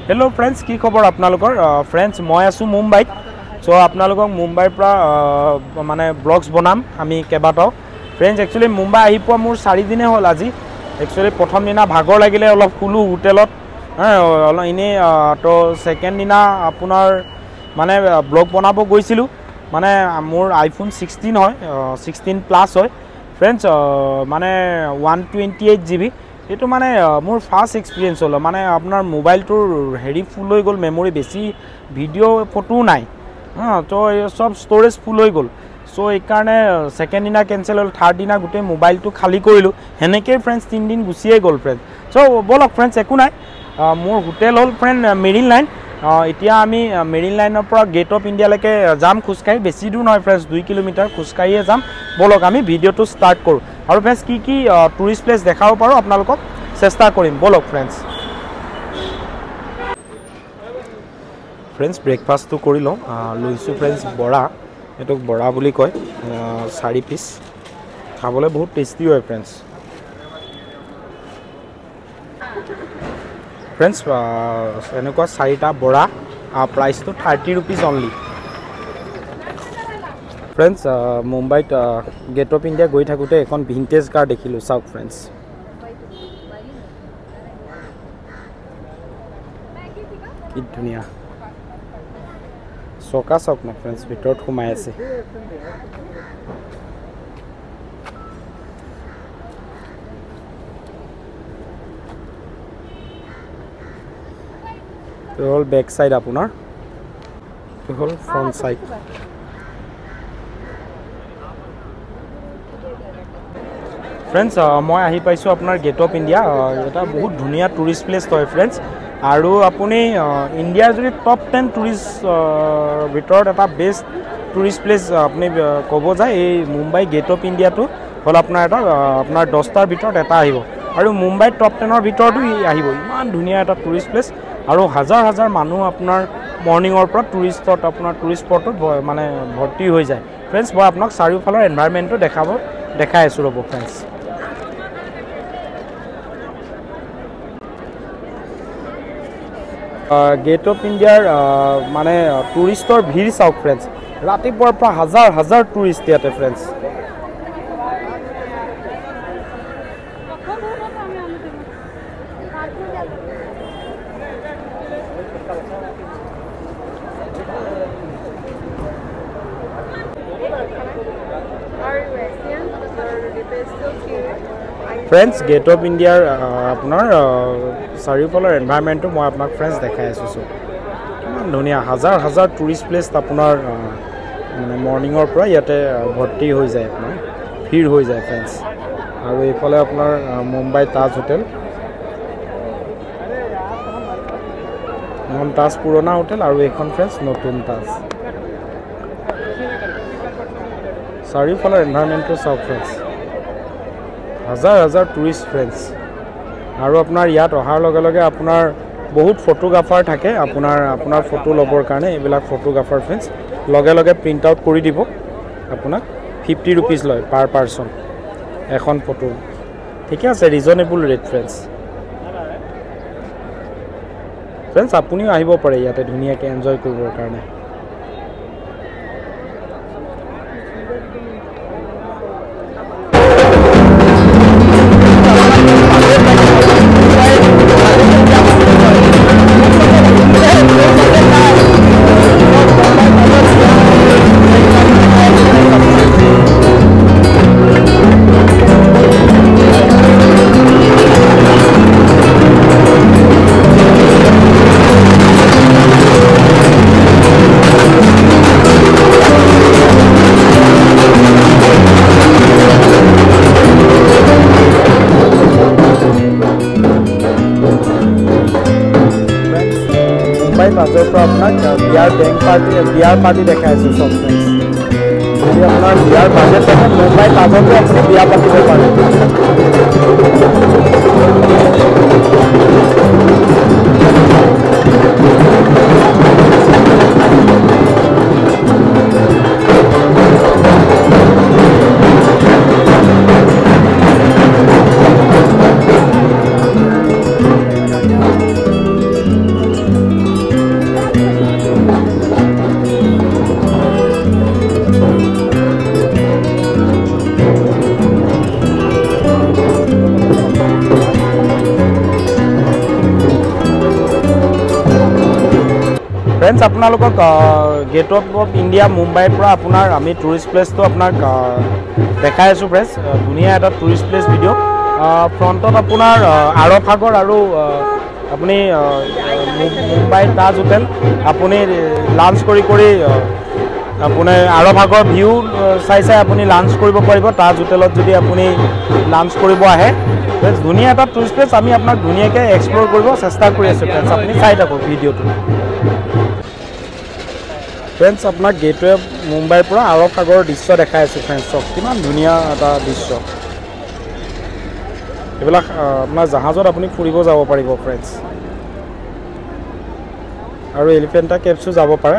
hello friends की खबर आपनालोकर friends मैं आसो मुम्बाईत सो आपनालोকক मुम्बाईर পৰা माने ब्लग्स बनाम आमी केबाटाও फ्रेंड्स एक्चुअली मुम्बाई आহি পোৱা মোৰ 4 দিনে হ'ল আজি एक्चुअली प्रथम दिना भागर লাগিলে অলপ খুলু হোটেলত इने तो सेकेंड दिना আপোনাৰ माने ब्लग बनाब গৈছিলো माने मोर आईफोन 16 হয় 16 प्लस হয় फ्रेंड्स माने 128 GB ये माने मोर फार्स्ट एक्सपीरियंस हल माने आपनर मोबाइल हेरी फुल हो गल मेमोरी बेसी भिडिओ फोटो ना हाँ तो ये सब स्टोरेज फुल हो गल सो एक सेकेंड दिना कैंसल हल थार्ड दिना गोटे मोबाइल खाली करूँ हेनेके फ्रेंड्स 3 दिन गुसिए गल फ्रेंड्स सो बोलक फ्रेंड्स एक ना मोर होटेल हल फ्रेंड मेरिन लाइन इतना आमी marine liner per gate of India लेके जाम खुजकाई बेसी दूर ना फ्रेंड्स 2 किलोमीटर खुजकाइए जाम बोलक आमी भिडिओ तो स्टार्ट करूँ और फ्रेंड्स की टूरिस्ट प्लेस देखाब पारो आपनालोকক चेष्टा करिम बोलक फ्रेंड्स ब्रेकफास्ट तो कर लो लैसो फ्रेंड्स बड़ा ये बड़ा बुली कय 4 पिस खाबले बहुत टेस्टी है फ्रेंड्स फ्रेंड्स एनेकुवा 4टा बड़ा प्राइस तो 30 रुपीज ओनली फ्रेंड्स मुम्बाईत गेट अफ इंडिया गई थकोते एखन भिंटेज कार देखिलो चाওক फ्रेंड्स कि धुनिया चका चाওক ना फ्रेंड्स भितरत सोमाय आछे तो हल बैक साइड आपुनार तो हल फ्रंट साइड फ्रेंड्स मैं आहि पाइছো आपनार गेट अफ इंडिया এটা बहुत धुनिया टूरिस्ट प्लेस है फ्रेंड्स और आपुनी इंडियार जो टप 10 टूरिस्ट भितर एटा बेस्ट टूरिस्ट प्लेस अपनी कब जाए मुम्बाई गेट अफ इंडिया तो हल अपनार 10टार भितर एटा आहिबो और मुम्बाई टप 10 भितर आहिबो इमान धुनिया एटा टूरिस्ट प्लेस और हजार हजार मानुह अपनार मर्निंगर पर टूरिस्टत अपना टूरिस्ट स्पटत माने भर्ती हो जाए फ्रेंड्स मैं आपनाक चारियोफाলৰ एनवायरमेंट देखाई आसो रब फ्रेंड्स गेट अफ इंडियार माने टूरिस्टर भीड़ चाওক फ्रेंड्स रातिपुৱাৰ পৰা हजार हजार टूरिस्ट इते फ्रेंड्स फ्रेंड्स गेट अफ इंडियार अपनार चारियोफाলৰ एनवायरमेंट मैं आपनाक फ्रेंड्स देखाई आसो किमान धुनिया हजार हजार टूरिस्ट प्लेस अपनार माने मर्निंगर पर इते भर्ती हो जाए अपना भीड़ हो जाए फ्रेंड्स और ये अपनार मुम्बाई ताज होटेल ताज पुराना होटेल और एखन फ्रेंड्स नतुन ताज चारियोफाলৰ एनवायरमेंट चाওক फ्रेंड्स हजार हजार टूरिस्ट फ्रेंड्स और अपनार इयात अहार लगे लगे अपनार बहुत फोटोग्राफार थाके अपनार फोटो लबर कारणे एबिलाक फोटोग्राफार फ्रेंड्स लगे लगे प्रिंट आउट करि दिबो आपनाक 50 रुपीज लय पार पार्सन एखन फोटो ठीक है रिजनेबल रेट फ्रेंड्स आपुनिও আহিব পাৰে ইয়াতে ধুনিয়াকে এনজয় কৰিবৰ কাৰণে बियार पार्टी देखा सब फ्रेंड्स अपना बियार बजेट मुम्बाई ताजत अपनी बिया पातिब ফ্ৰেণ্ডছ আপোনালোকক গেট অফ ইণ্ডিয়া মুম্বাইৰ পৰা আপোনাৰ আমি টুৰিষ্ট প্লেচটো আপোনাক দেখাই আছোঁ ফ্ৰেণ্ডছ ধুনীয়া এটা টুৰিষ্ট প্লেচ ভিডিঅ' ফ্ৰণ্টত আপোনাৰ আৰৱ সাগৰ আৰু আপুনি মুম্বাই তাজ হোটেল আপুনি লাঞ্চ কৰি আপোনাৰ আৰৱ সাগৰ ভিউ চাই আপুনি লাঞ্চ কৰিব পাৰিব তাজ হোটেলত যদি আপুনি লাঞ্চ কৰিব আহে ধুনীয়া এটা টুৰিষ্ট প্লেচ আমি আপোনাক ধুনীয়াকৈ এক্সপ্ল'ৰ কৰিব চেষ্টা কৰি আছোঁ ফ্ৰেণ্ডছ আপুনি চাই থাকক ভিডিঅ'টো ফ্ৰেণ্ডছ আপোনাক গেটৱে অফ মুম্বাইৰ পৰা আৰৱ সাগৰৰ দৃশ্য দেখাই আছোঁ ফ্ৰেণ্ডছক কিমান ধুনীয়া এটা দৃশ্য এইবিলাক আপোনাৰ জাহাজত আপুনি ফুৰিব যাব পাৰিব ফ্ৰেণ্ডছ আৰু এলিফেণ্টা কেভছো যাব পাৰে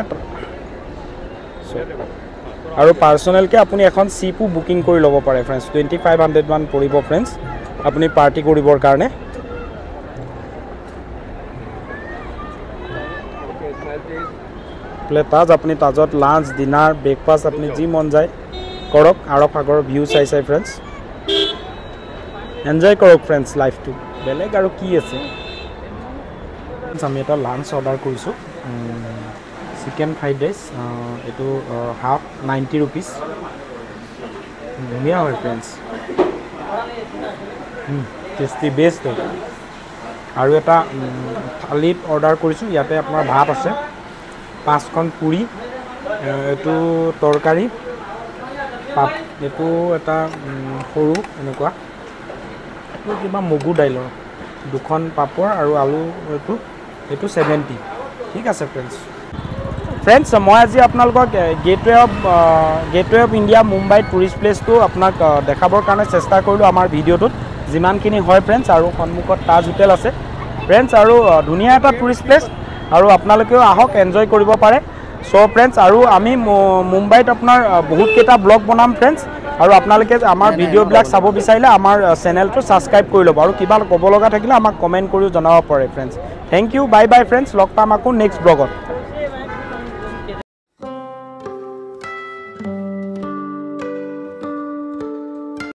আৰু পাৰ্চনেলকৈ আপুনি এখন চিপো বুকিং কৰি ল'ব পাৰে ফ্ৰেণ্ডছ 2500 মান পৰিব ফ্ৰেণ্ডছ আপুনি পাৰ্টি কৰিবৰ কাৰণে তাজ আপুনি তাজত লাঞ্চ ডিনাৰ ব্ৰেকফাষ্ট আপুনি যি মন যায় কৰক আৰৱ সাগৰৰ ভিউ চাই ফ্ৰেণ্ডছ এনজয় কৰক ফ্ৰেণ্ডছ লাইফটো বেলেগ আৰু কি আছে আমি এটা লাঞ্চ অৰ্ডাৰ কৰিছোঁ চিকেন ফ্ৰাইড ৰাইচ এইটো হাফ 90 ৰুপিজ ধুনীয়া হয় ফ্ৰেণ্ডছ টেষ্টি বেষ্ট হয় আৰু এটা থালিত অৰ্ডাৰ কৰিছোঁ ইয়াতে আপোনাৰ ভাত আছে 5খন পুৰি এইটো তৰকাৰী এইটো এটা সৰু এনেকুৱা কিবা মগু দাইলৰ 2খন পাপৰ আৰু আলু এইটো 70 ঠিক আছে ফ্ৰেণ্ডছ মই আজি আপোনালোকক gateway of India Mumbai tourist প্লেচটো আপোনাক দেখাবৰ কাৰণে চেষ্টা কৰিলোঁ আমাৰ ভিডিঅ'টোত যিমানখিনি হয় ফ্ৰেণ্ডছ আৰু সন্মুখত তাজ হোটেল আছে ফ্ৰেণ্ডছ আৰু ধুনীয়া এটা টুৰিষ্ট প্লেচ আৰু আপোনালোকেও আহক এনজয় কৰিব পাৰে চ' ফ্ৰেণ্ডছ আৰু আমি মুম্বাইত আপোনাৰ বহুতকেইটা ব্লগ বনাম ফ্ৰেণ্ডছ আৰু আপোনালোকে আমাৰ ভিডিঅ'বিলাক চাব বিচাৰিলে আমাৰ চেনেলটো ছাবস্ক্ৰাইব কৰি ল'ব আৰু কিবা ক'ব লগা থাকিলে আমাক কমেণ্ট কৰিও জনাব পাৰে friends thank you bye bye friends লগ পাম আকৌ নেক্সট ব্লগত